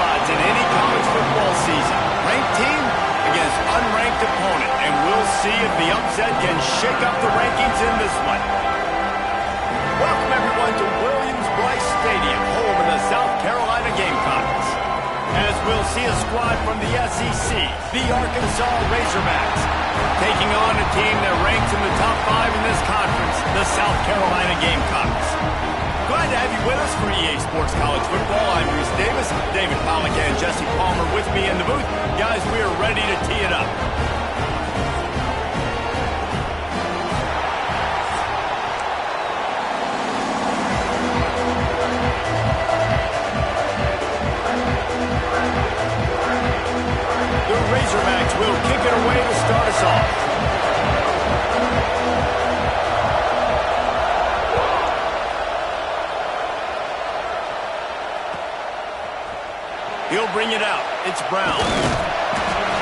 spots in any college football season. Ranked team against unranked opponent, and we'll see if the upset can shake up the rankings in this one. Welcome, everyone, to Williams-Brice Stadium, home of the South Carolina Gamecocks. As we'll see a squad from the SEC, the Arkansas Razorbacks, taking on a team that ranks in the top 5 in this conference, the South Carolina Gamecocks. Glad to have you with us for EA Sports College Football. I'm Reese Davis, David Pollock and Jesse Palmer with me in the booth. Guys, we are ready to tee it up. The Razorbacks will kick it away to start us off. He'll bring it out. It's Brown.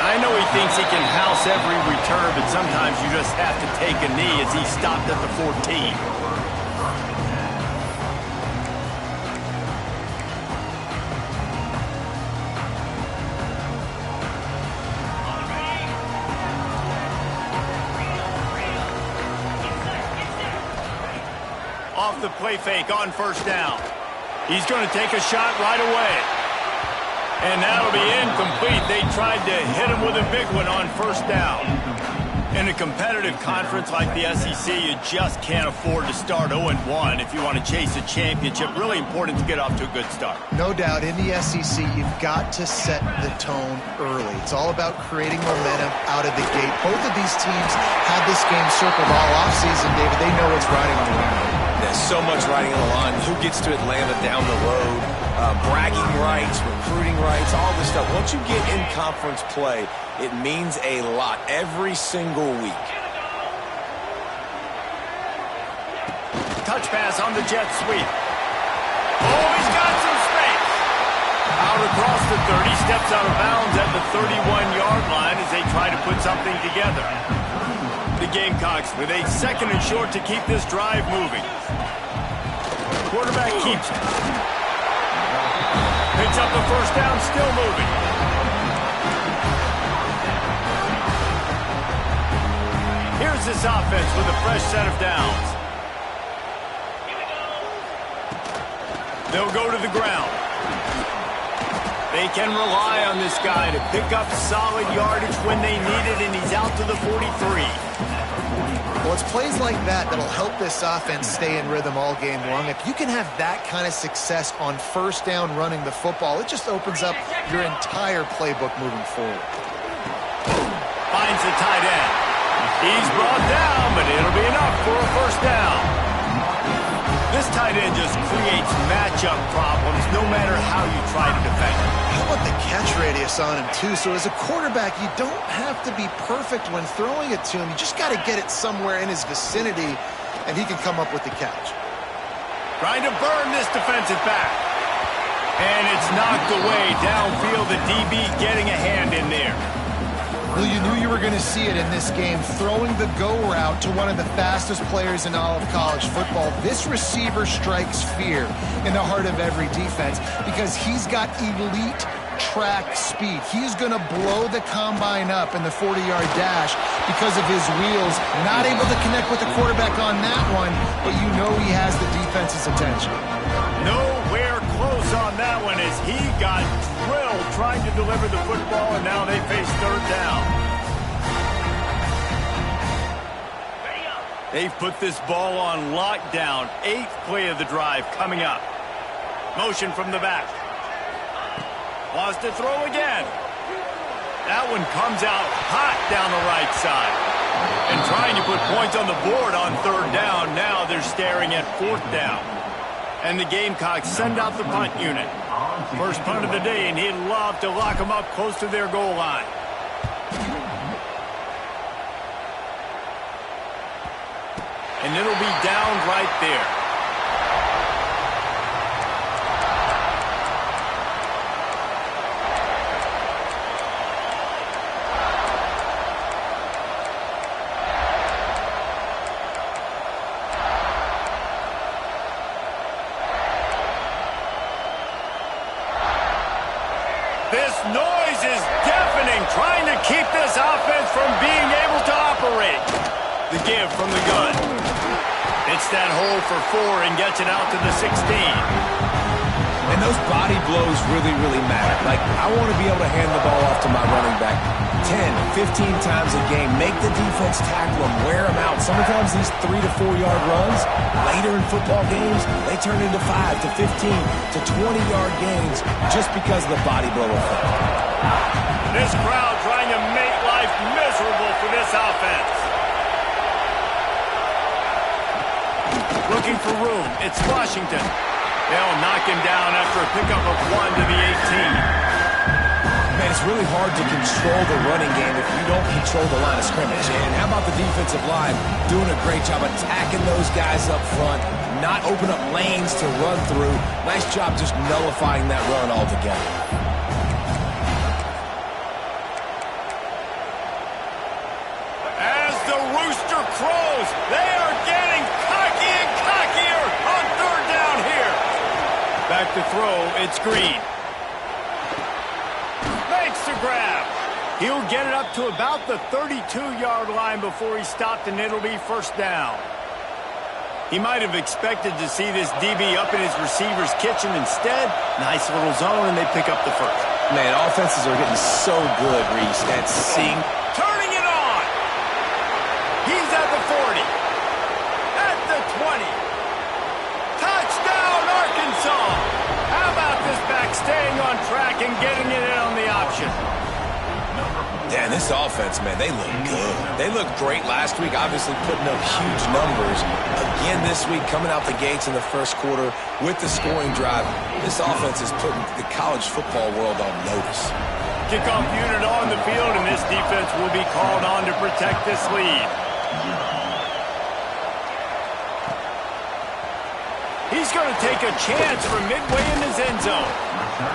I know he thinks he can house every return, but sometimes you just have to take a knee as he stopped at the 14. Off the play fake on first down. He's going to take a shot right away. And that'll be incomplete. They tried to hit him with a big one on first down. In a competitive conference like the SEC, you just can't afford to start 0-1 if you want to chase a championship. Really important to get off to a good start. No doubt, in the SEC, you've got to set the tone early. It's all about creating momentum out of the gate. Both of these teams had this game circled all offseason, David. They know what's riding on the line. There's so much riding on the line. Who gets to Atlanta down the road? Bragging rights, recruiting rights, all this stuff. Once you get in conference play, it means a lot every single week. Touch pass on the jet sweep. Oh, he's got some space. Out across the 30, steps out of bounds at the 31-yard line as they try to put something together. The Gamecocks with a second and short to keep this drive moving. Quarterback keeps it. Picks up the first down, still moving. Here's this offense with a fresh set of downs. They'll go to the ground. They can rely on this guy to pick up solid yardage when they need it, and he's out to the 43. Well, it's plays like that that'll help this offense stay in rhythm all game long. If you can have that kind of success on first down running the football, it just opens up your entire playbook moving forward. Finds the tight end. He's brought down, but it'll be enough for a first down. This tight end just creates matchup problems no matter how you try to defend him. How about the catch radius on him, too? So as a quarterback, you don't have to be perfect when throwing it to him. You just got to get it somewhere in his vicinity, and he can come up with the catch. Trying to burn this defensive back. And it's knocked away downfield. The DB getting a hand in there. Well, you knew you were going to see it in this game, throwing the go route to one of the fastest players in all of college football. This receiver strikes fear in the heart of every defense because he's got elite track speed. He's going to blow the combine up in the 40-yard dash because of his wheels. Not able to connect with the quarterback on that one, but you know he has the defense's attention. Nowhere close on that one as he got drilled trying to deliver the football, and now they face third down. They've put this ball on lockdown. 8th play of the drive coming up. Motion from the back. Wants to throw again. That one comes out hot down the right side. And trying to put points on the board on third down. Now they're staring at 4th down. And the Gamecocks send out the punt unit. First punt of the day, and he'd love to lock them up close to their goal line. And it'll be down right there. The give from the gun. Hits that hole for 4 and gets it out to the 16. And those body blows really, really matter. Like, I want to be able to hand the ball off to my running back 10, 15 times a game. Make the defense tackle them, wear them out. Sometimes these 3 to 4 yard runs, later in football games, they turn into 5 to 15 to 20 yard gains just because of the body blow effect. This crowd trying to make life miserable for this offense. Looking for room. It's Washington. They'll knock him down after a pickup of 1 to the 18. Man, it's really hard to control the running game if you don't control the line of scrimmage. And how about the defensive line doing a great job attacking those guys up front, not open up lanes to run through. Nice job just nullifying that run altogether. As the rooster crows, they are getting cocky and cockier on 3rd down here. Back to throw, it's Green. Makes the grab. He'll get it up to about the 32-yard line before he stopped, and it'll be 1st down. He might have expected to see this DB up in his receiver's kitchen. Instead, nice little zone, and they pick up the 1st. Man, offenses are getting so good, Reese, at seeing. Turning it on. He's at the 40. At the 20. Touchdown, Arkansas. How about this back staying on track and getting it in on the option? Yeah, this offense, man, they look good. They looked great last week, obviously putting up huge numbers. Again this week, coming out the gates in the 1st quarter with the scoring drive. This offense is putting the college football world on notice. Kickoff unit on the field, and this defense will be called on to protect this lead. He's going to take a chance from midway in his end zone.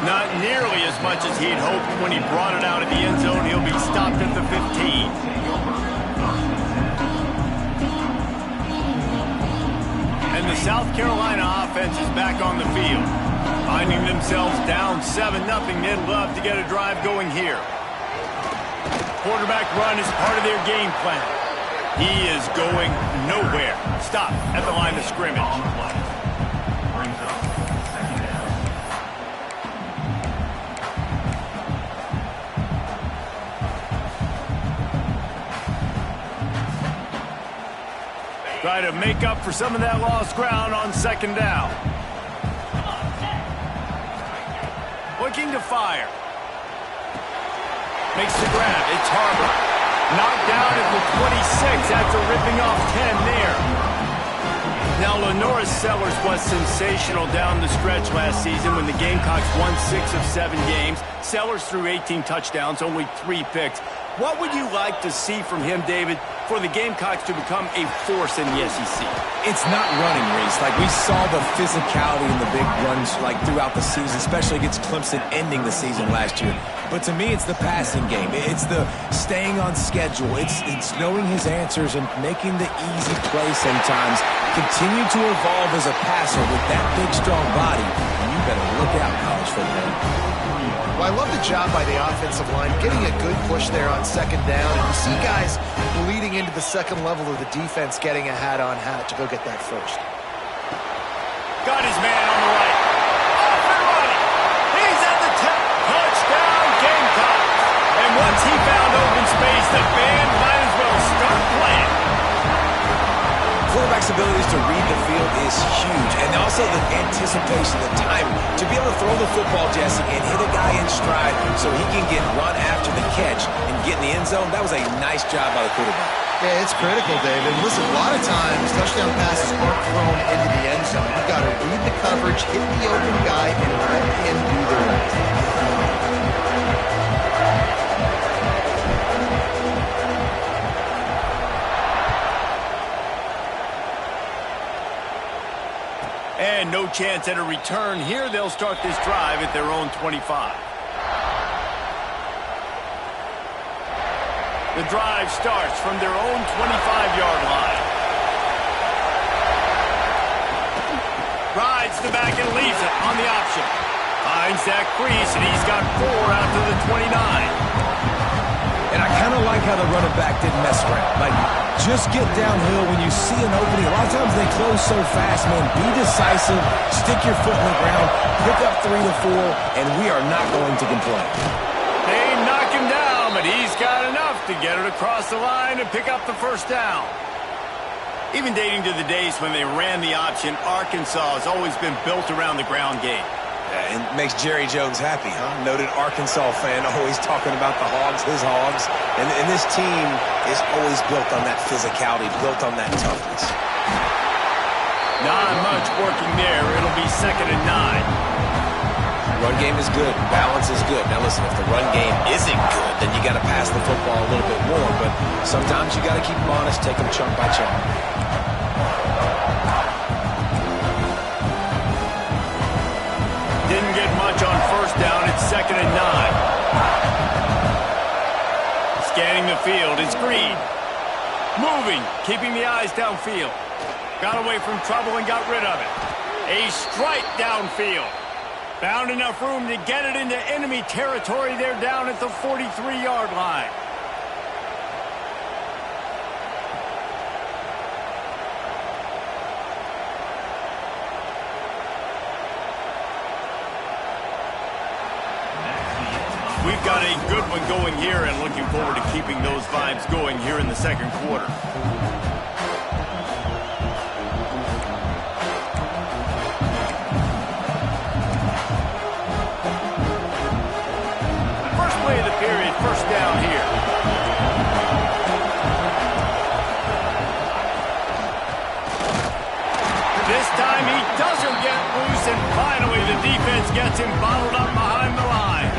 Not nearly as much as he'd hoped when he brought it out of the end zone. He'll be stopped at the 15. And the South Carolina offense is back on the field. Finding themselves down 7-0, they'd love to get a drive going here. Quarterback run is part of their game plan. He is going nowhere. Stop at the line of scrimmage. Try to make up for some of that lost ground on 2nd down. Looking to fire. Makes the grab. It's Harbor. Knocked down at the 26 after ripping off 10 there. Now, Lenoris Sellers was sensational down the stretch last season when the Gamecocks won 6 of 7 games. Sellers threw 18 touchdowns, only 3 picks. What would you like to see from him, David, for the Gamecocks to become a force in the SEC? It's not running, Reese. Like, we saw the physicality in the big runs, like, throughout the season, especially against Clemson ending the season last year. But to me, it's the passing game. It's the staying on schedule. It's knowing his answers and making the easy play sometimes. Continue to evolve as a passer with that big, strong body. And you better look out, college football. Well, I love the job by the offensive line, getting a good push there on 2nd down. And you see guys bleeding into the 2nd level of the defense getting a hat-on-hat to go get that 1st. Got his man on the right. Off and running. He's at the 10. Touchdown, Gamecocks. And once he found open space, the band might as well start playing. Quarterback's abilities to read the field is huge, and also the anticipation, the time to be able to throw the football, Jesse, and hit a guy in stride so he can get run after the catch and get in the end zone. That was a nice job by the quarterback. Yeah, it's critical, David. Listen, a lot of times touchdown passes aren't thrown into the end zone. You've got to read the coverage, hit the open guy, and let him do the rest. And no chance at a return here. They'll start this drive at their own 25. The drive starts from their own 25-yard line. Rides the back and leaves it on the option. Finds that crease, and he's got 4 out to the 29. And I kind of like how the running back didn't mess around. Like, just get downhill when you see an opening. A lot of times they close so fast, man. Be decisive, stick your foot in the ground, pick up 3 to 4, and we are not going to complain. They knock him down, but he's got enough to get it across the line and pick up the first down. Even dating to the days when they ran the option, Arkansas has always been built around the ground game. Yeah, and makes Jerry Jones happy, huh? Noted Arkansas fan, always talking about the Hogs, his Hogs. And this team is always built on that physicality, built on that toughness. Not much working there. It'll be 2nd and 9. Run game is good. Balance is good. Now listen, if the run game isn't good, then you got to pass the football a little bit more. But sometimes you got to keep them honest, take them chunk by chunk. Didn't get much on first down. It's 2nd and 9. Scanning the field is Green. Moving, keeping the eyes downfield. Got away from trouble and got rid of it. A strike downfield. Found enough room to get it into enemy territory. They're down at the 43-yard line. We've got a good one going here and looking forward to keeping those vibes going here in the second quarter. First play of the period, first down here. This time he doesn't get loose, and finally the defense gets him bottled up behind the line.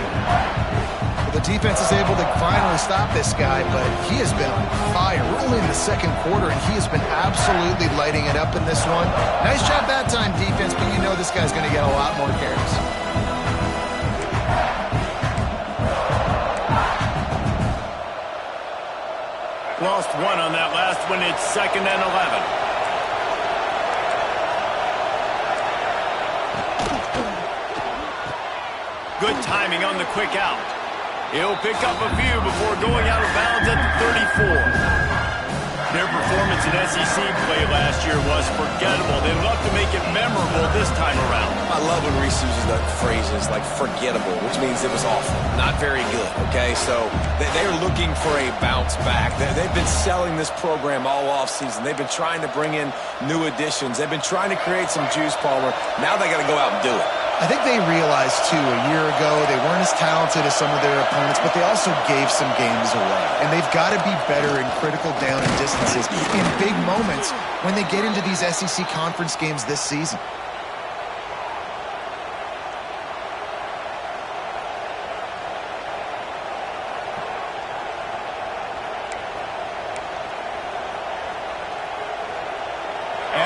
The defense is able to finally stop this guy, but he has been on fire. We're only in the second quarter, and he has been absolutely lighting it up in this one. Nice job that time, defense, but you know this guy's going to get a lot more carries. Lost one on that last one. It's 2nd and 11. Good timing on the quick out. He'll pick up a few before going out of bounds at the 34. Their performance in SEC play last year was forgettable. They'd love to make it memorable this time around. I love when Reese uses the phrases like forgettable, which means it was awful, not very good, okay? So they're looking for a bounce back. They've been selling this program all offseason. They've been trying to bring in new additions. They've been trying to create some juice, Palmer. Now they got to go out and do it. I think they realized, too, a year ago they weren't as talented as some of their opponents, but they also gave some games away. And they've got to be better in critical down and distances in big moments when they get into these SEC conference games this season.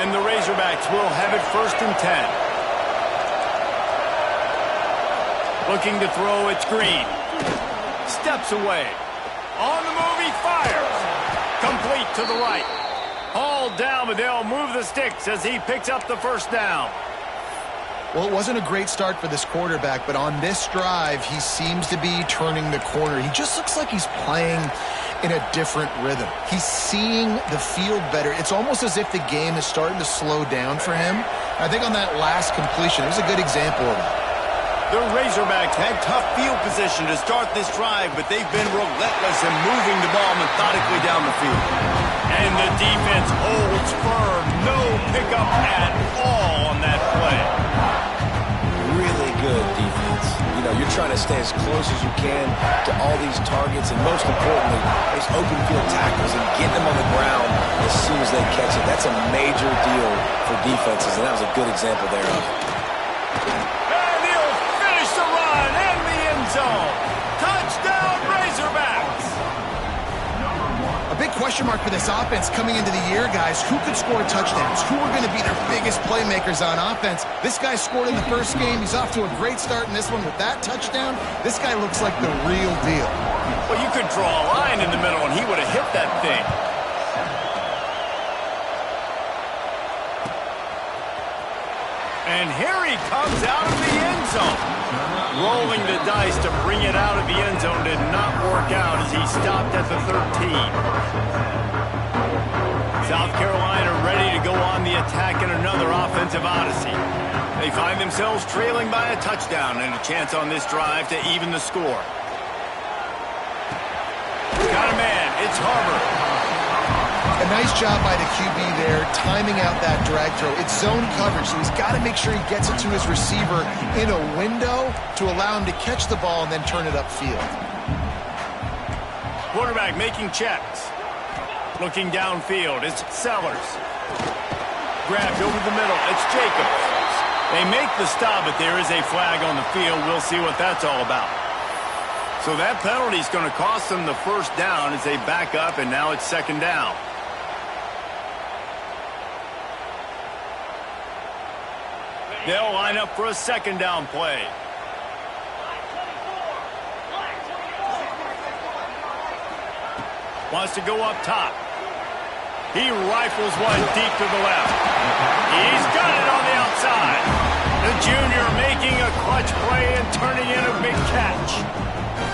And the Razorbacks will have it 1st and 10. Looking to throw, it's Green. Steps away. On the move, he fires. Complete to the right. Hauled down, but they'll move the sticks as he picks up the first down. Well, it wasn't a great start for this quarterback, but on this drive, he seems to be turning the corner. He just looks like he's playing in a different rhythm. He's seeing the field better. It's almost as if the game is starting to slow down for him. I think on that last completion, it was a good example of that. The Razorbacks had tough field position to start this drive, but they've been relentless in moving the ball methodically down the field. And the defense holds firm. No pickup at all on that play. Really good defense. You know, you're trying to stay as close as you can to all these targets, and most importantly, those open field tackles and getting them on the ground as soon as they catch it. That's a major deal for defenses, and that was a good example there of it. Zone. Touchdown, Razorbacks! A big question mark for this offense coming into the year, guys. Who could score touchdowns? Who are going to be their biggest playmakers on offense? This guy scored in the first game. He's off to a great start in this one with that touchdown. This guy looks like the real deal. Well, you could draw a line in the middle, and he would have hit that thing. And here he comes out of the end zone. Rolling the dice to bring it out of the end zone did not work out as he stopped at the 13. South Carolina ready to go on the attack in another offensive odyssey. They find themselves trailing by a touchdown and a chance on this drive to even the score. Got a man. It's Harbor. A nice job by the QB there, timing out that drag throw. It's zone coverage, so he's got to make sure he gets it to his receiver in a window to allow him to catch the ball and then turn it upfield. Quarterback making checks. Looking downfield, it's Sellers. Grabbed over the middle, it's Jacobs. They make the stop, but there is a flag on the field. We'll see what that's all about. So that penalty is going to cost them the first down as they back up, and now it's second down. They'll line up for a second down play. Wants to go up top. He rifles one deep to the left. He's got it on the outside. The junior making a clutch play and turning in a big catch.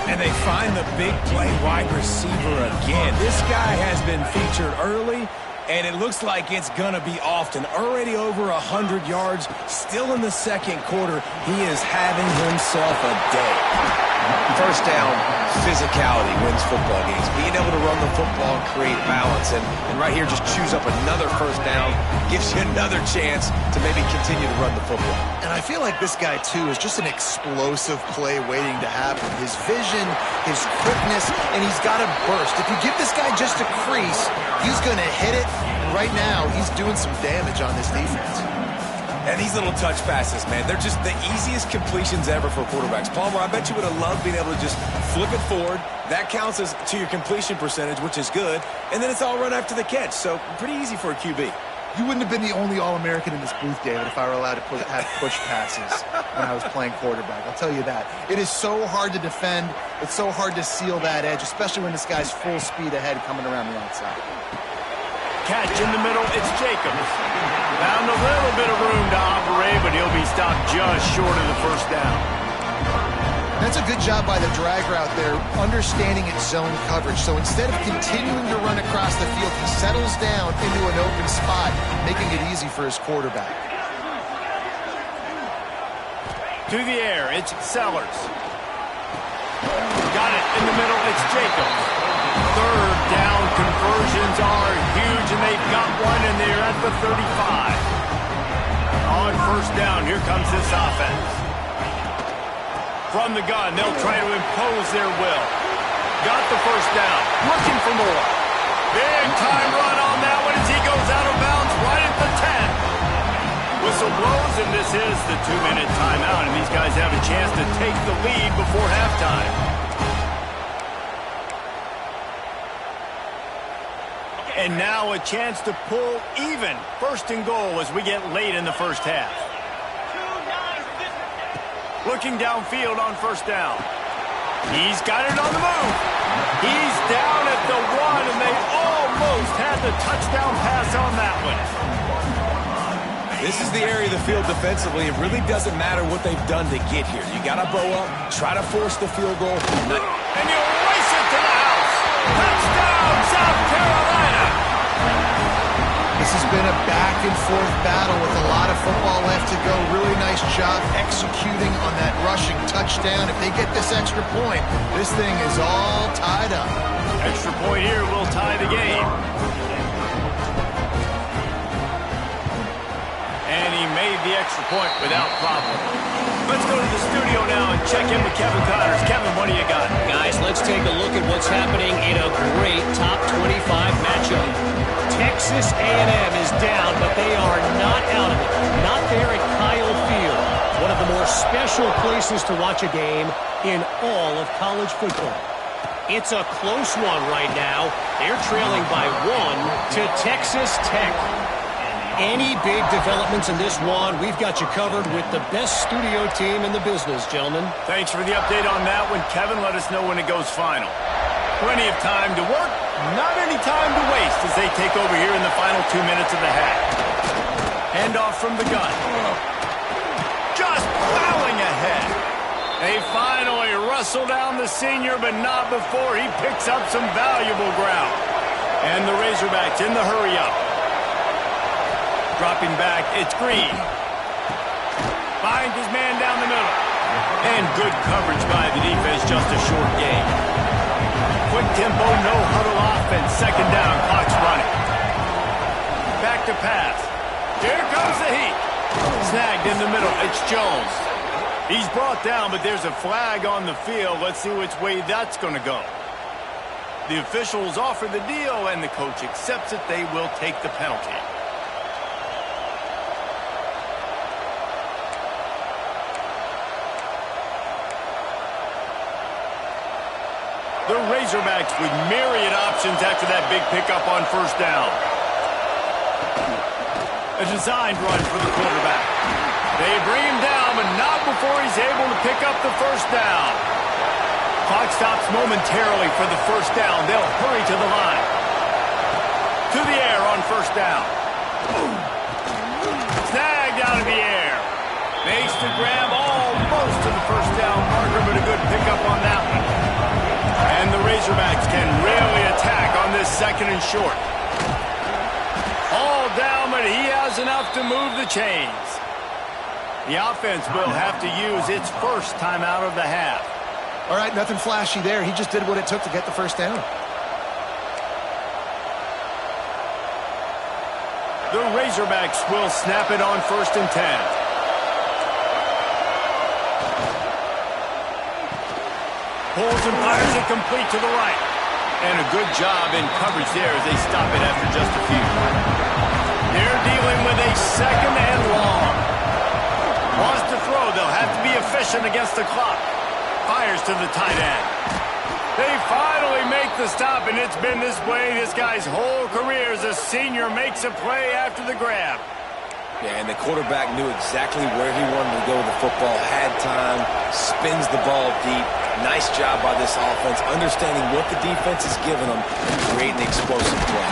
And they find the big play wide receiver again. This guy has been featured early, and it looks like it's going to be often. Already over 100 yards, still in the second quarter. He is having himself a day. First down, physicality wins football games. Being able to run the football and create balance. And right here, just choose up another first down. Gives you another chance to maybe continue to run the football. And I feel like this guy, too, is just an explosive play waiting to happen. His vision, his quickness, and he's got a burst. If you give this guy just a crease, he's going to hit it. And right now, he's doing some damage on this defense. And these little touch passes, man, they're just the easiest completions ever for quarterbacks. Palmer, I bet you would have loved being able to just flip it forward. That counts as to your completion percentage, which is good. And then it's all run after the catch. So pretty easy for a QB. You wouldn't have been the only All-American in this booth, David, if I were allowed to have push passes when I was playing quarterback. I'll tell you that. It is so hard to defend. It's so hard to seal that edge, especially when this guy's full speed ahead coming around the outside. Catch in the middle, it's Jacobs. Found a little bit of room to operate, but he'll be stopped just short of the first down. That's a good job by the drag route there, understanding its zone coverage. So instead of continuing to run across the field, he settles down into an open spot, making it easy for his quarterback. To the air, it's Sellers. Got it in the middle, it's Jacobs. Third down conversions are huge, and they've got one, and they're at the 35. On first down, here comes this offense. From the gun, they'll try to impose their will. Got the first down, looking for more. Big time run on that one as he goes out of bounds right at the 10. Whistle blows, and this is the 2-minute timeout, and these guys have a chance to take the lead before halftime. And now a chance to pull even. First and goal as we get late in the first half. Looking downfield on first down. He's got it on the move. He's down at the 1, and they almost had the touchdown pass on that one. This is the area of the field defensively. It really doesn't matter what they've done to get here. You got to bow up, try to force the field goal. And you race it to the house. Touchdown, South Carolina. This has been a back-and-forth battle with a lot of football left to go. Really nice job executing on that rushing touchdown. If they get this extra point, this thing is all tied up. Extra point here will tie the game. And he made the extra point without problem. Let's go to the studio now and check in with Kevin Connors. Kevin, what do you got? Guys, let's take a look at what's happening in a great top 25 matchup. Texas A&M is down, but they are not out of it. Not there at Kyle Field. One of the more special places to watch a game in all of college football. It's a close one right now. They're trailing by 1 to Texas Tech. Any big developments in this one, we've got you covered with the best studio team in the business, gentlemen. Thanks for the update on that one, Kevin. Let us know when it goes final. Plenty of time to work, not any time to waste as they take over here in the final 2 minutes of the half. Handoff from the gun. They finally wrestle down the senior, but not before he picks up some valuable ground. And the Razorbacks in the hurry-up. Dropping back, it's Green. Finds his man down the middle. And good coverage by the defense, just a short gain. Quick tempo, no huddle offense. Second down, clock's running. Back to pass. Here comes the heat. Snagged in the middle, it's Jones. He's brought down, but there's a flag on the field. Let's see which way that's going to go. The officials offer the deal, and the coach accepts it. They will take the penalty. The Razorbacks with myriad options after that big pickup on first down. A designed run for the quarterback. They bring him down, but not before he's able to pick up the first down. Clock stops momentarily for the first down. They'll hurry to the line. To the air on first down. Snagged out of the air. Makes the grab almost to the first down marker, but a good pickup on that one. And the Razorbacks can really attack on this second and short. All down, but he has enough to move the chains. The offense will have to use its first timeout of the half. All right, nothing flashy there. He just did what it took to get the first down. The Razorbacks will snap it on first and 10. Pulls and fires it complete to the right. And a good job in coverage there as they stop it after just a few. They're dealing with a second and long. Wants to throw. They'll have to be efficient against the clock. Fires to the tight end. They finally make the stop, and it's been this way this guy's whole career as a senior makes a play after the grab. Yeah, and the quarterback knew exactly where he wanted to go with the football, had time, spins the ball deep. Nice job by this offense, understanding what the defense is giving them and creating the explosive play.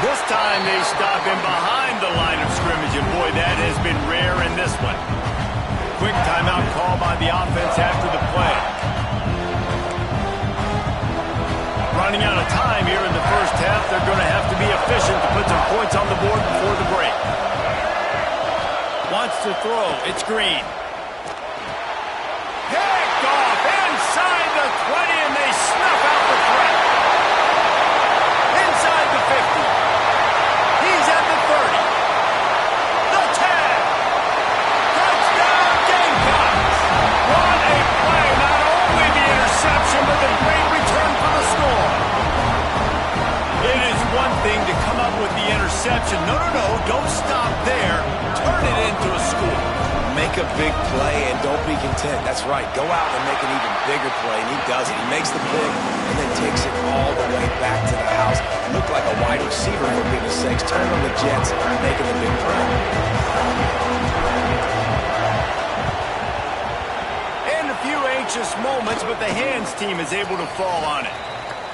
This time they stop him behind the line of scrimmage, and boy, that has been rare in this one. Quick timeout call by the offense after the play. Running out of time here in the first half. They're going to have to be efficient to put some points on the board before the break. Wants to throw. It's Green. Picked off inside the 20, and they snuff out the threat. Inside the 50. He's at the 30. The 10. Touchdown Gamecocks. What a play. Not only the interception, but the great return for the score. It is one thing to come up with the interception. No, don't stop there. Turn it into a score. Make a big play and don't be content. That's right. Go out and make an even bigger play, and he does it. He makes the pick and then takes it all the way back to the house. Looked like a wide receiver, for goodness sakes. Turn on the Jets, making the big play. And a few anxious moments, but the hands team is able to fall on it.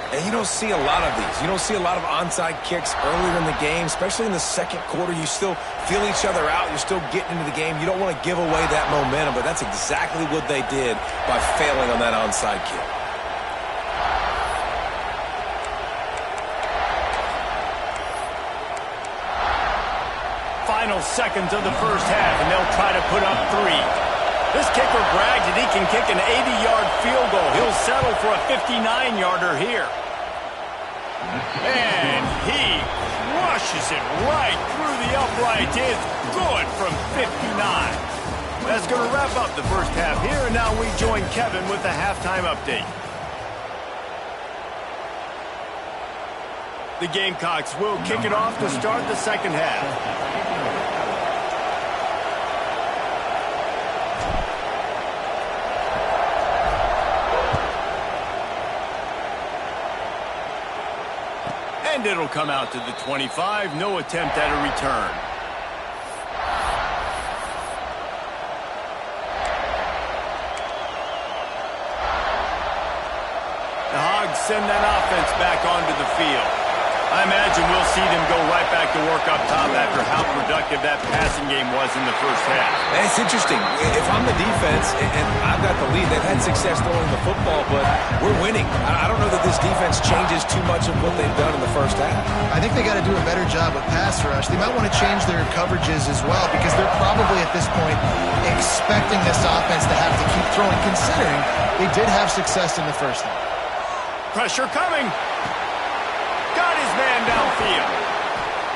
And you don't see a lot of these. You don't see a lot of onside kicks earlier in the game, especially in the second quarter. You still feel each other out. You're still getting into the game. You don't want to give away that momentum, but that's exactly what they did by failing on that onside kick. Final seconds of the first half, and they'll try to put up 3. This kicker brags that he can kick an 80-yard field goal. He'll settle for a 59-yarder here. And he crushes it right through the uprights. It's good from 59. That's going to wrap up the first half here, and now we join Kevin with the halftime update. The Gamecocks will kick it off to start the second half. And it'll come out to the 25. No attempt at a return. The Hogs send that offense back onto the field. I imagine we'll see them go right back to work up top after how productive that passing game was in the first half. And it's interesting. If I'm the defense and I've got the lead, they've had success throwing the football, but we're winning. I don't know that this defense changes too much of what they've done in the first half. I think they got to do a better job with pass rush. They might want to change their coverages as well because they're probably at this point expecting this offense to have to keep throwing, considering they did have success in the first half. Pressure coming. Got his man downfield.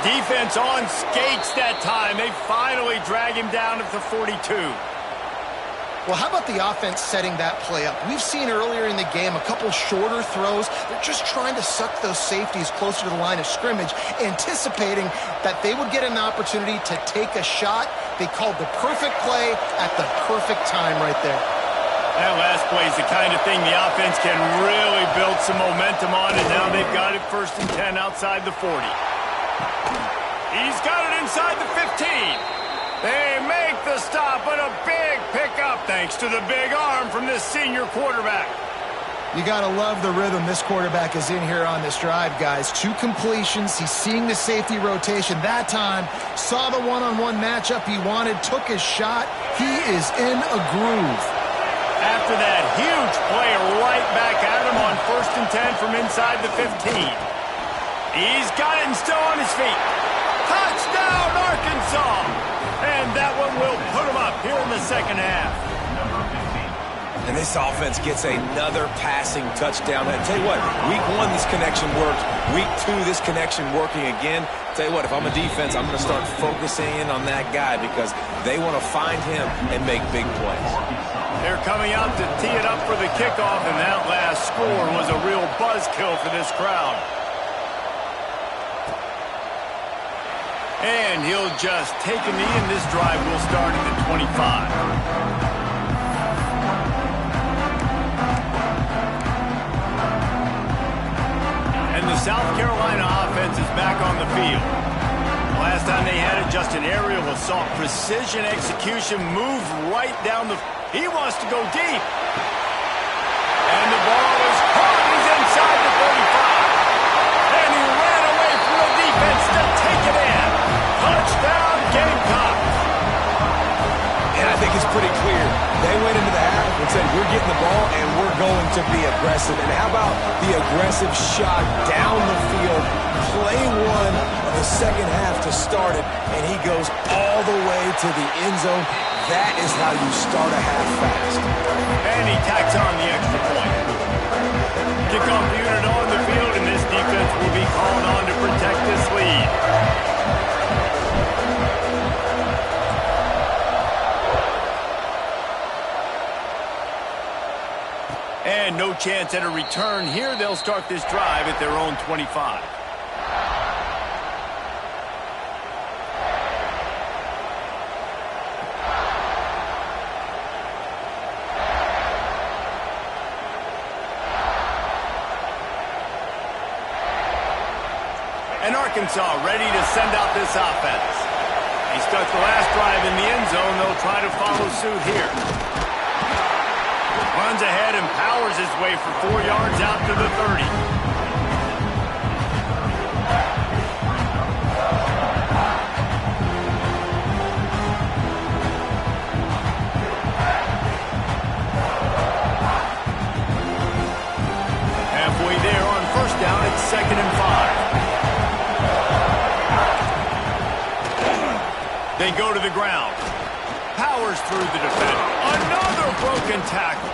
Defense on skates that time. They finally drag him down at the 42. Well, how about the offense setting that play up? We've seen earlier in the game a couple shorter throws. They're just trying to suck those safeties closer to the line of scrimmage, anticipating that they would get an opportunity to take a shot. They called the perfect play at the perfect time right there. That last play is the kind of thing the offense can really build some momentum on, and now they've got it 1st and 10 outside the 40. He's got it inside the 15. They make the stop, but a big pickup thanks to the big arm from this senior quarterback. You got to love the rhythm this quarterback is in here on this drive, guys. 2 completions. He's seeing the safety rotation that time. Saw the one-on-one matchup he wanted, took his shot. He is in a groove. After that huge play right back at him on 1st and 10 from inside the 15. He's got it and still on his feet. Touchdown, Arkansas! And that one will put him up here in the second half. And this offense gets another passing touchdown. I tell you what, week 1 this connection worked. Week 2 this connection working again. Tell you what, if I'm a defense, I'm going to start focusing in on that guy because they want to find him and make big plays. They're coming out to tee it up for the kickoff, and that last score was a real buzzkill for this crowd. And he'll just take a knee, and this drive will start at the 25. And the South Carolina offense is back on the field. Last time they had it, just an aerial assault. Precision execution, move right down the... He wants to go deep. And the ball is caught. He's inside the 35. And he ran away from the defense to take it in. Touchdown, Gamecocks. And I think it's pretty clear. They went into the half and said, we're getting the ball and we're going to be aggressive. And how about the aggressive shot down the field? Play 1 of the second half to start it, and he goes all the way to the end zone. That is how you start a half fast. And he tacks on the extra point. Kickoff unit on the field, and this defense will be called on to protect this lead. And no chance at a return here. They'll start this drive at their own 25. And Arkansas ready to send out this offense. He stuck the last drive in the end zone. They'll try to follow suit here. Runs ahead and powers his way for 4 yards out to the 30. Halfway there on 1st down, it's 2nd and 5. They go to the ground. Powers through the defender. Another broken tackle.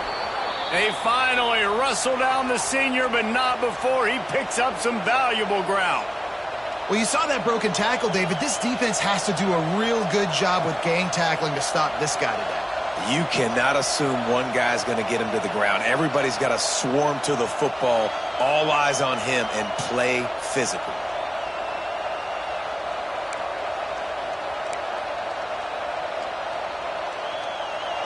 They finally wrestle down the senior, but not before he picks up some valuable ground. Well, you saw that broken tackle, David. This defense has to do a real good job with gang tackling to stop this guy today. You cannot assume one guy's going to get him to the ground. Everybody's got to swarm to the football, all eyes on him, and play physical.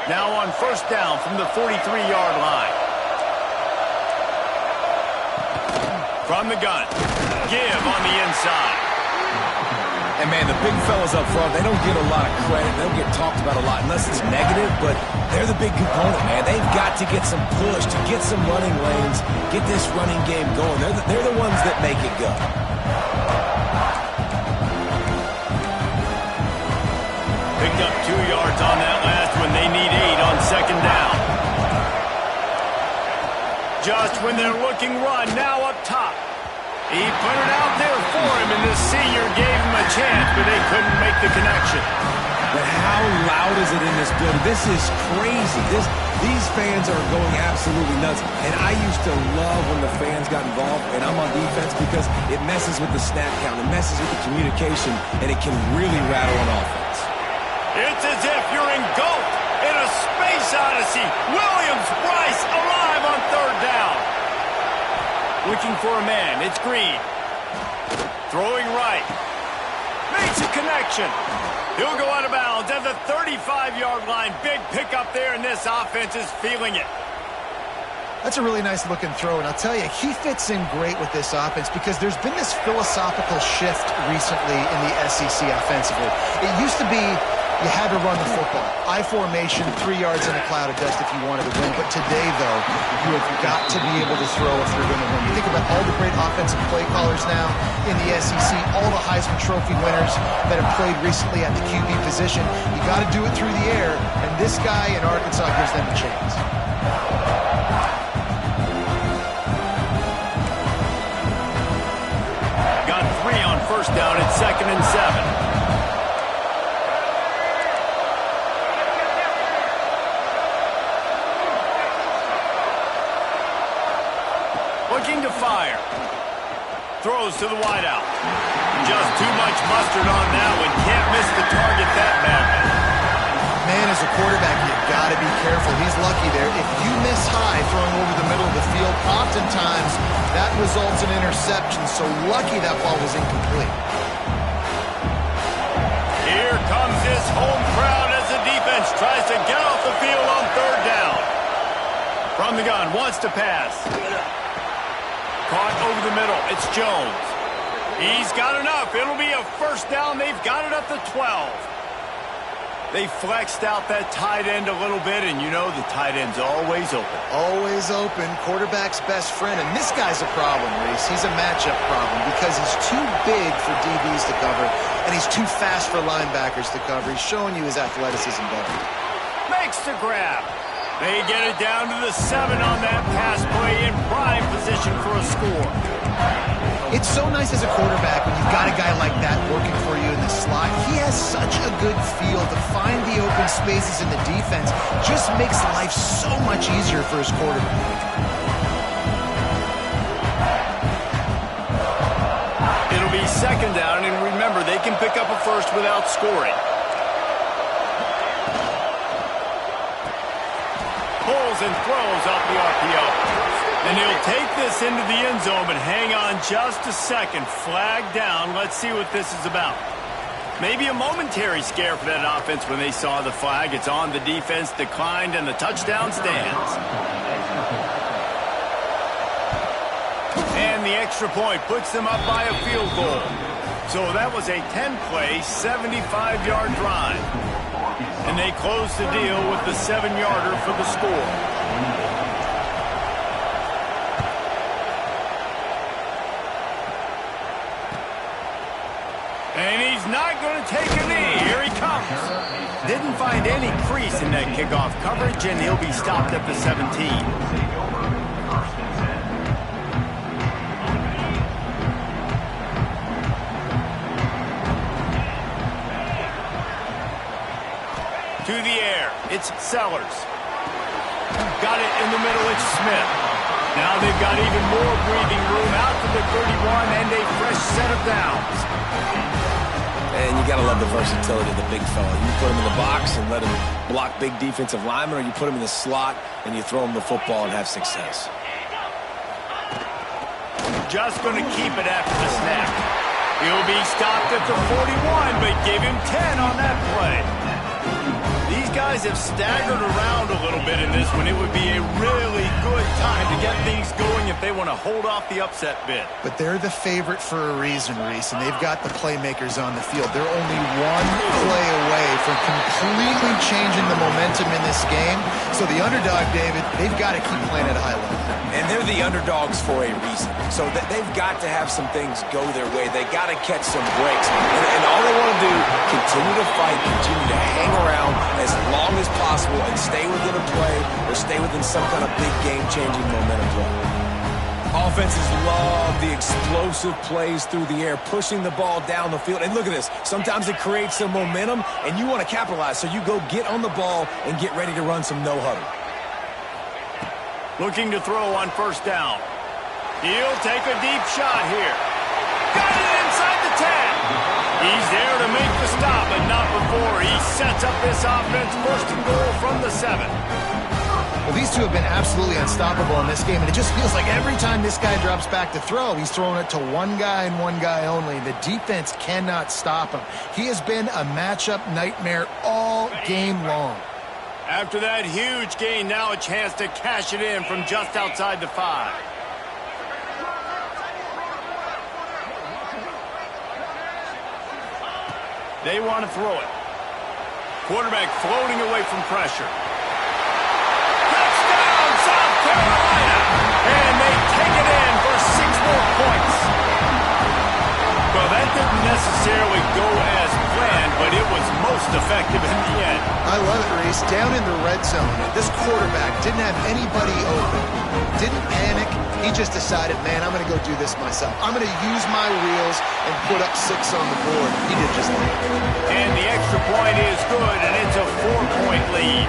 Now on 1st down from the 43-yard line. From the gun. Give on the inside. And, man, the big fellas up front, they don't get a lot of credit. They don't get talked about a lot unless it's negative, but they're the big component, man. They've got to get some push, to get some running lanes, get this running game going. They're the ones that make it go. just when they're looking run. Now up top. He put it out there for him, and the senior gave him a chance, but they couldn't make the connection. But how loud is it in this building? This is crazy. These fans are going absolutely nuts. And I used to love when the fans got involved, and I'm on defense because it messes with the snap count. It messes with the communication, and it can really rattle an offense. It's as if you're engulfed in a space odyssey. Williams-Brice alive on third down. Looking for a man. It's Green. Throwing right. Makes a connection. He'll go out of bounds at the 35-yard line. Big pickup there, and this offense is feeling it. That's a really nice looking throw, and I'll tell you, he fits in great with this offense because there's been this philosophical shift recently in the SEC offensively. It used to be you had to run the football. I formation, 3 yards in a cloud of dust if you wanted to win. But today, though, you have got to be able to throw if you're going to win. You think about all the great offensive play callers now in the SEC, all the Heisman Trophy winners that have played recently at the QB position. You got to do it through the air, and this guy in Arkansas gives them a chance. Got 3 on first down at 2nd and 7. Looking to fire. Throws to the wideout. Just too much mustard on that one. Can't miss the target that badly. Man, as a quarterback, you've got to be careful. He's lucky there. If you miss high throwing over the middle of the field, oftentimes that results in interception. So lucky that ball was incomplete. Here comes his home crowd as the defense tries to get off the field on third down. From the gun, wants to pass. Caught over the middle. It's Jones. He's got enough. It'll be a first down. They've got it up to 12. They flexed out that tight end a little bit, and you know the tight end's always open. Always open. Quarterback's best friend. And this guy's a problem, Reese. He's a matchup problem because he's too big for DBs to cover, and he's too fast for linebackers to cover. He's showing you his athleticism better. Makes the grab. They get it down to the 7 on that pass play in prime position for a score. It's so nice as a quarterback when you've got a guy like that working for you in the slot. He has such a good feel to find the open spaces in the defense. Just makes life so much easier for his quarterback. It'll be 2nd down, and remember, they can pick up a first without scoring. Pulls and throws off the RPO. And he'll take this into the end zone, but hang on just a second. Flag down. Let's see what this is about. Maybe a momentary scare for that offense when they saw the flag. It's on. The defense declined, and the touchdown stands. And the extra point puts them up by a field goal. So that was a 10-play, 75-yard drive. And they close the deal with the 7-yarder for the score. And he's not going to take a knee. Here he comes. Didn't find any crease in that kickoff coverage, and he'll be stopped at the 17. To the air, it's Sellers. Got it in the middle, it's Smith. Now they've got even more breathing room out to the 31 and a fresh set of downs. And you got to love the versatility of the big fella. You put him in the box and let him block big defensive linemen, or you put him in the slot and you throw him the football and have success. Just going to keep it after the snap. He'll be stopped at the 41, but give him 10 on that play. These guys have staggered around a little bit in this one. It would be a really good time to get things going if they want to hold off the upset bid. But they're the favorite for a reason, Reese, and they've got the playmakers on the field. They're only one play away from completely changing the momentum in this game. So the underdog, David, they've got to keep playing at a high level. And they're the underdogs for a reason. So they've got to have some things go their way. They got to catch some breaks. And all they want to do, continue to fight, continue to hang around, as long as possible and stay within a play or stay within some kind of big game-changing momentum play. Offenses love the explosive plays through the air, pushing the ball down the field. And look at this. Sometimes it creates some momentum, and you want to capitalize. So you go get on the ball and get ready to run some no-huddle. Looking to throw on first down. He'll take a deep shot here. Got it inside the 10. He's there to make the stop, but not before he sets up this offense first and goal from the 7. Well, these two have been absolutely unstoppable in this game, and it just feels like every time this guy drops back to throw, he's throwing it to one guy and one guy only. The defense cannot stop him. He has been a matchup nightmare all game long. After that huge gain, now a chance to cash it in from just outside the 5. They want to throw it. Quarterback floating away from pressure. Touchdown, South Carolina! And they take it in for 6 more points. Well, that didn't necessarily go as planned, but it was most effective in the end. I love it, Reese. Down in the red zone, this quarterback didn't have anybody open. Didn't panic. He just decided, man, I'm going to go do this myself. I'm going to use my wheels and put up 6 on the board. He did just that. And the extra point is good, and it's a 4-point lead.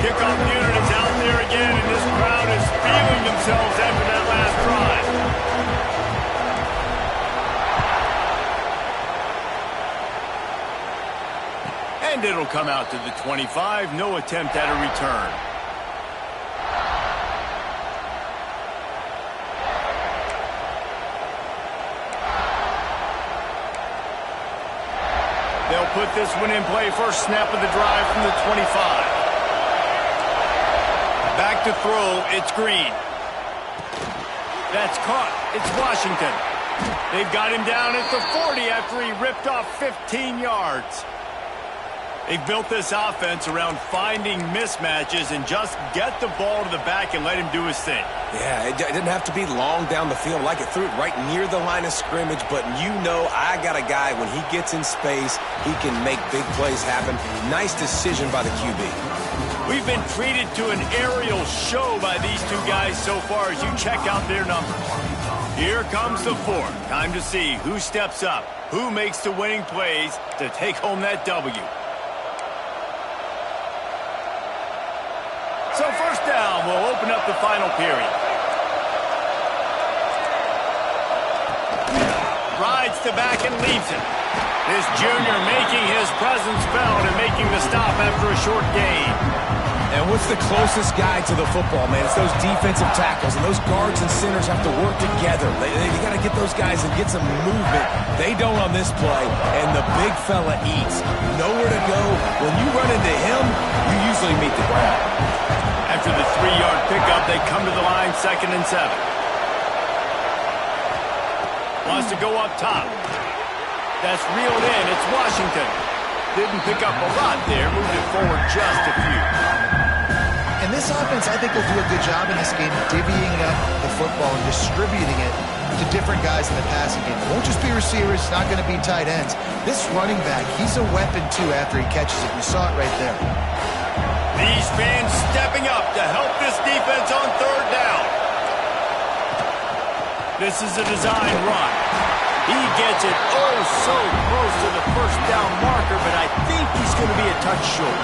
Kickoff unit is out there again, and this crowd is feeling themselves after that last drive. And it'll come out to the 25. No attempt at a return. They'll put this one in play. First snap of the drive from the 25. Back to throw. It's Green. That's caught. It's Washington. They've got him down at the 40 after he ripped off 15 yards. They've built this offense around finding mismatches and just get the ball to the back and let him do his thing. Yeah, it didn't have to be long down the field. Like it threw it right near the line of scrimmage, but you know I got a guy, when he gets in space, he can make big plays happen. Nice decision by the QB. We've been treated to an aerial show by these two guys so far as you check out their numbers. Here comes the 4th. Time to see who steps up, who makes the winning plays to take home that W. So first down will open up the final period. Rides the back and leaves it. This junior making his presence felt and making the stop after a short gain. And what's the closest guy to the football, man? It's those defensive tackles, and those guards and centers have to work together. They got to get those guys and get some movement. They don't on this play, and the big fella eats. Nowhere to go. When you run into him, you usually meet the ground. After the 3-yard pickup, they come to the line, 2nd and 7. Wants to go up top. That's reeled in. It's Washington. Didn't pick up a lot there. Moved it forward just a few. And this offense, I think, will do a good job in this game divvying up the football and distributing it to different guys in the passing game. It won't just be receivers. It's not going to be tight ends. This running back, he's a weapon, too, after he catches it. You saw it right there. These fans stepping up to help this defense on 3rd down. This is a design run. He gets it oh so close to the first down marker, but I think he's going to be a touch short.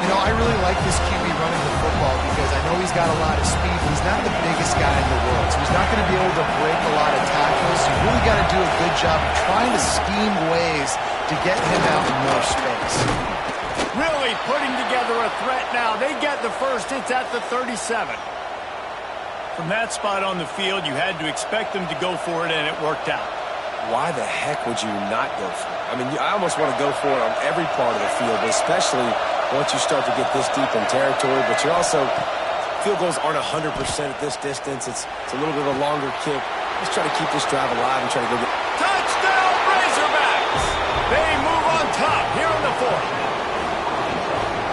You know, I really like this QB running the football because I know he's got a lot of speed, but he's not the biggest guy in the world, so he's not going to be able to break a lot of tackles. You really got to do a good job of trying to scheme ways to get him out in more space. Really putting together a threat now. They get the first. It's at the 37. From that spot on the field, you had to expect them to go for it, and it worked out. Why the heck would you not go for it? I mean, I almost want to go for it on every part of the field, but especially once you start to get this deep in territory. But you're also, field goals aren't 100% at this distance. It's a little bit of a longer kick. Let's try to keep this drive alive and try to go get... Touchdown, Razorbacks! They move on top here in the 4th.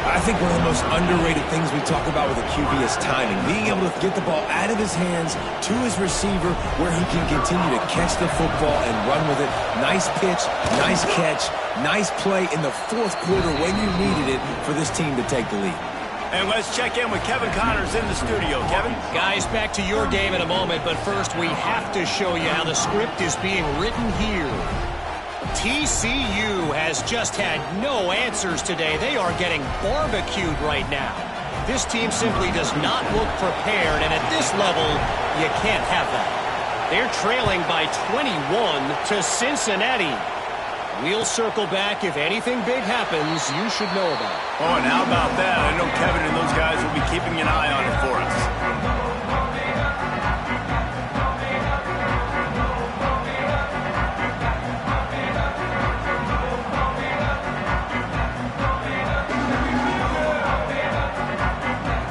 I think one of the most underrated things we talk about with a QB is timing. Being able to get the ball out of his hands to his receiver where he can continue to catch the football and run with it. Nice pitch, nice catch. Nice play in the fourth quarter when you needed it for this team to take the lead. And let's check in with Kevin Connors in the studio. Kevin? Guys, back to your game in a moment, but first we have to show you how the script is being written here. TCU has just had no answers today. They are getting barbecued right now. This team simply does not look prepared, and at this level, you can't have that. They're trailing by 21 to Cincinnati. We'll circle back. If anything big happens, you should know about it. Oh, and how about that? I know Kevin and those guys will be keeping an eye on it for us.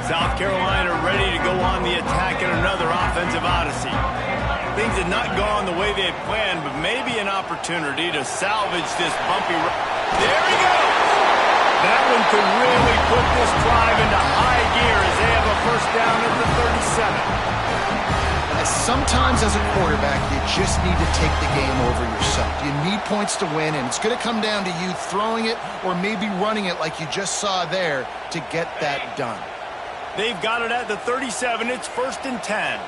South Carolina ready to go on the attack in another offensive odyssey. Things had not gone the way they had planned, but maybe an opportunity to salvage this bumpy run. There he goes! That one could really put this drive into high gear as they have a first down at the 37. Sometimes as a quarterback, you just need to take the game over yourself. You need points to win, and it's going to come down to you throwing it or maybe running it like you just saw there to get that done. They've got it at the 37. It's 1st and 10.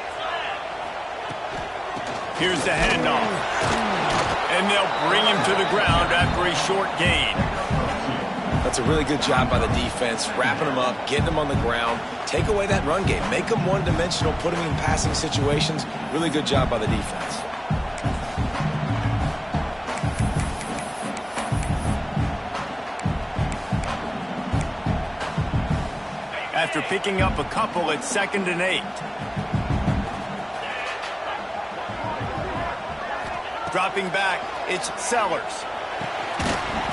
Here's the handoff. And they'll bring him to the ground after a short gain. That's a really good job by the defense, wrapping them up, getting them on the ground. Take away that run game. Make them one-dimensional, put them in passing situations. Really good job by the defense. After picking up a couple, it's 2nd and 8. Dropping back, it's Sellers.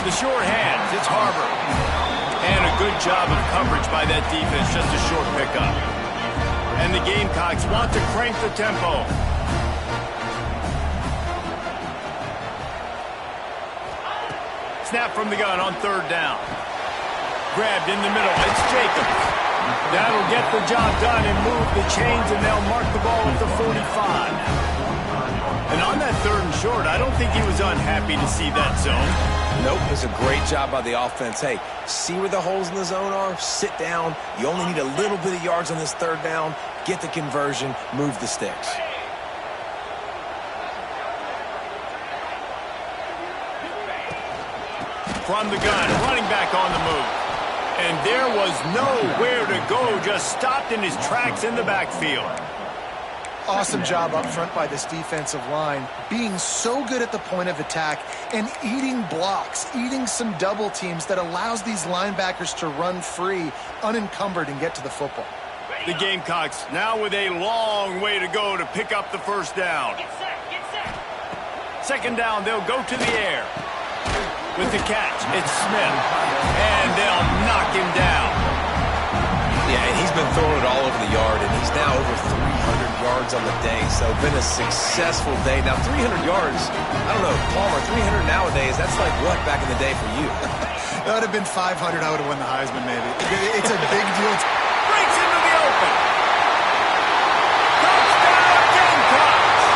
The short hands, it's Harbor. And a good job of coverage by that defense, just a short pickup. And the Gamecocks want to crank the tempo. Snap from the gun on 3rd down. Grabbed in the middle, it's Jacobs. That'll get the job done and move the chains, and they'll mark the ball at the 45. And on that 3rd and short, I don't think he was unhappy to see that zone. Nope, it was a great job by the offense. Hey, see where the holes in the zone are? Sit down. You only need a little bit of yards on this 3rd down. Get the conversion. Move the sticks. From the gun, running back on the move. And there was nowhere to go, just stopped in his tracks in the backfield. Awesome job up front by this defensive line, being so good at the point of attack and eating blocks, eating some double teams that allows these linebackers to run free, unencumbered, and get to the football. The Gamecocks now with a long way to go to pick up the 1st down. 2nd down, they'll go to the air. With the catch, it's Smith. And they'll knock him down. Yeah, and he's been throwing it all over the yard, and he's now over 300 yards on the day, so been a successful day. Now, 300 yards, I don't know, Palmer, 300 nowadays, that's like what back in the day for you? That would have been 500. I would have won the Heisman, maybe. It's a big deal. Breaks into the open. Touchdown, Gamecocks!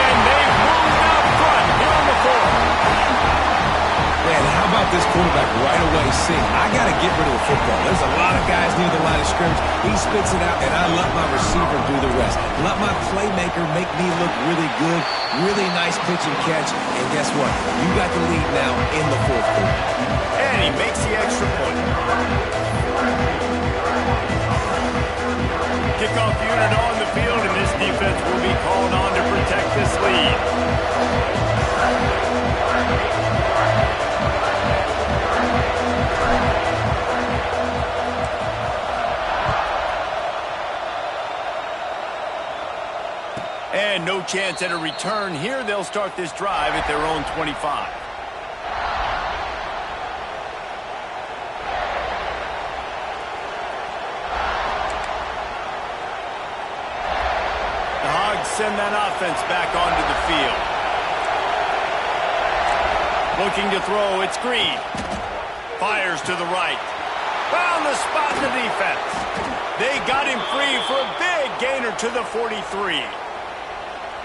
And they've moved out front here on the 4th. Man, how about this quarterback right away seeing, I got to get rid of the football. There's a lot of guys near the line of scrimmage. He spits it out, and I let my receiver do the rest. Let my playmaker make me look really good. Really nice pitch and catch. And guess what? You got the lead now in the 4th quarter. And he makes the extra point. Kickoff unit on the field, and this defense will be called on to protect this lead. And no chance at a return here. They'll start this drive at their own 25. The Hogs send that offense back onto the field. Looking to throw, it's Green. Fires to the right. Found the spot in the defense. They got him free for a big gainer to the 43.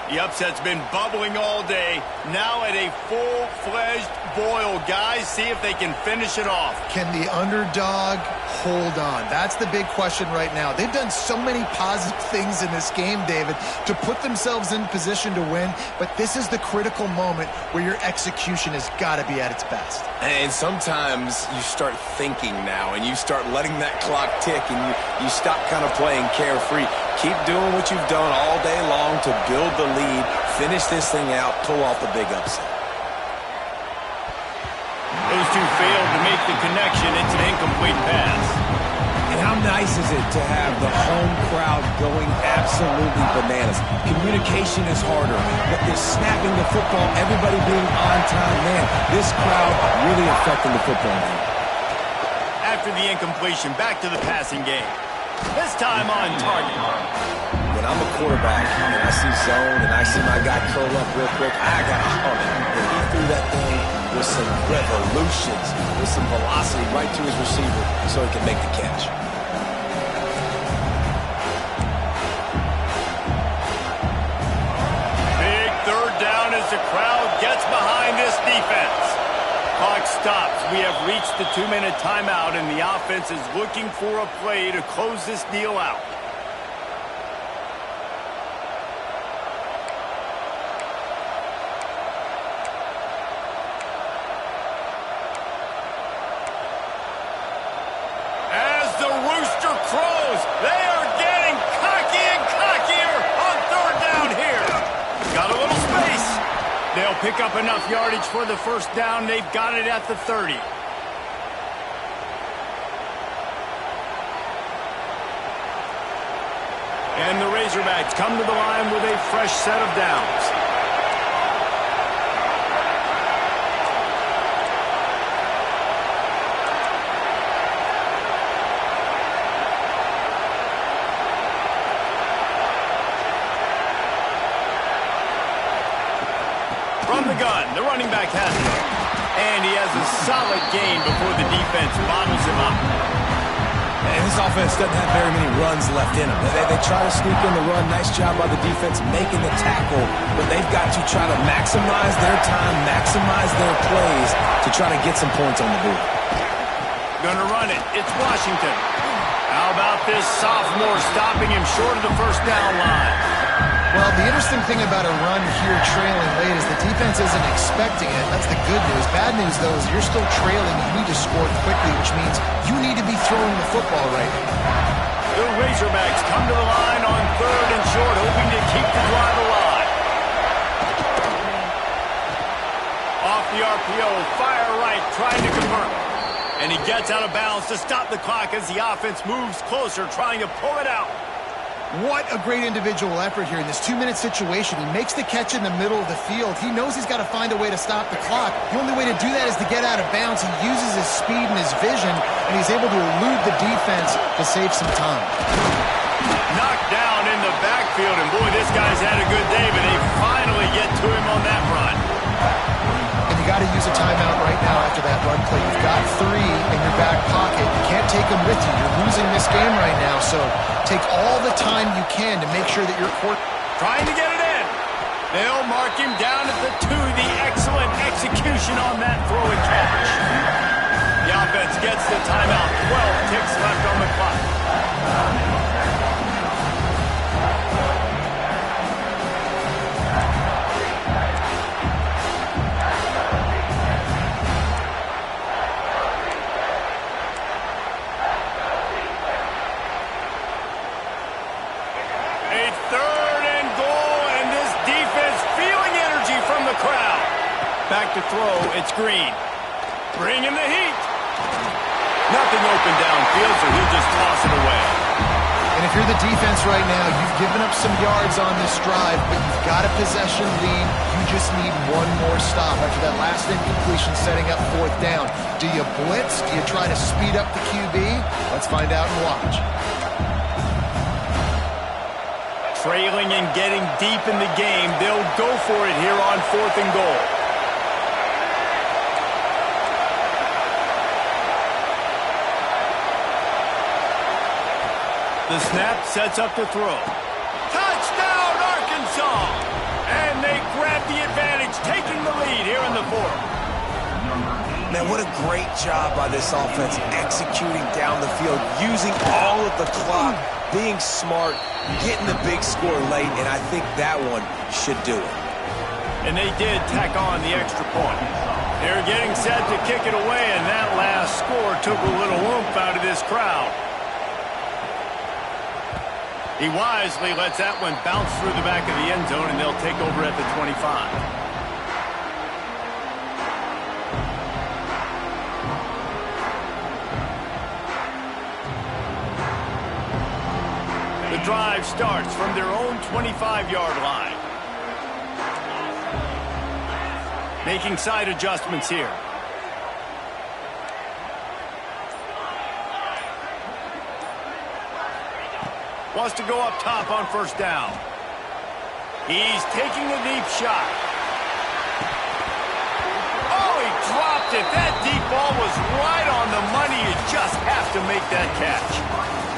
The upset's been bubbling all day. Now at a full-fledged boil. Guys, see if they can finish it off. Can the underdog hold on? That's the big question right now. They've done so many positive things in this game, David, to put themselves in position to win, but this is the critical moment where your execution has got to be at its best. And sometimes you start thinking now, and you start letting that clock tick, and you stop kind of playing carefree. Keep doing what you've done all day long to build the lead, finish this thing out, pull off the big upset. Those two failed to make the connection. It's an incomplete pass. And how nice is it to have the home crowd going absolutely bananas? Communication is harder, but this snapping the football, everybody being on time, man, this crowd really affecting the football game. After the incompletion, back to the passing game. This time on target. When I'm a quarterback and I see zone and I see my guy curl up real quick, I got to hum it. And he threw that thing with some revolutions, with some velocity right to his receiver so he can make the catch. Big third down as the crowd gets behind this defense. Clock stops. We have reached the 2-minute timeout, and the offense is looking for a play to close this deal out. As the rooster crows, they are getting cocky and cockier on third down here. Got a little space. They'll pick up enough yardage for the first down. They've got it at the 30. And the Razorbacks come to the line with a fresh set of downs. From the gun, the running back has it. And he has a solid gain before the defense bottles him up. And this offense doesn't have very many runs left in them. They try to sneak in the run. Nice job by the defense making the tackle. But they've got to try to maximize their time, maximize their plays to try to get some points on the board. Gonna run it. It's Washington. How about this sophomore stopping him short of the first down line? Well, the interesting thing about a run here trailing late is the defense isn't expecting it. That's the good news. Bad news, though, is you're still trailing. You need to score quickly, which means you need to be throwing the football right now. The Razorbacks come to the line on third and short, hoping to keep the drive alive. Off the RPO, fire right, trying to convert. And he gets out of bounds to stop the clock as the offense moves closer, trying to pull it out. What a great individual effort here in this 2-minute situation. He makes the catch in the middle of the field. He knows he's got to find a way to stop the clock. The only way to do that is to get out of bounds. He uses his speed and his vision, and he's able to elude the defense to save some time. Knocked down in the backfield, and boy, this guy's had a good day, but they finally get to him on that run. And you got to use a timeout right now after that run play. You've got 3 in your back pocket. You can't take them with you. You're losing this game right now, so take all the time you can to make sure that you're trying to get it in. They'll mark him down at the 2. The excellent execution on that throw and catch. The offense gets the timeout. 12 ticks left on the clock. Back to throw, it's Green. Bring him the heat. Nothing open downfield, so he'll just toss it away. And if you're the defense right now, you've given up some yards on this drive, but you've got a possession lead. You just need one more stop after that last incompletion setting up 4th down. Do you blitz? Do you try to speed up the QB? Let's find out and watch. Trailing and getting deep in the game, they'll go for it here on 4th and goal. The snap sets up the throw. Touchdown, Arkansas! Man, what a great job by this offense executing down the field, using all of the clock, being smart, getting the big score late, and I think that one should do it. And they did tack on the extra point. They're getting set to kick it away, and that last score took a little oomph out of this crowd. He wisely lets that one bounce through the back of the end zone, and they'll take over at the 25. The drive starts from their own 25-yard line. Making side adjustments here. Wants to go up top on first down. He's taking a deep shot. Oh, he dropped it. That deep ball was right on the money. You just have to make that catch.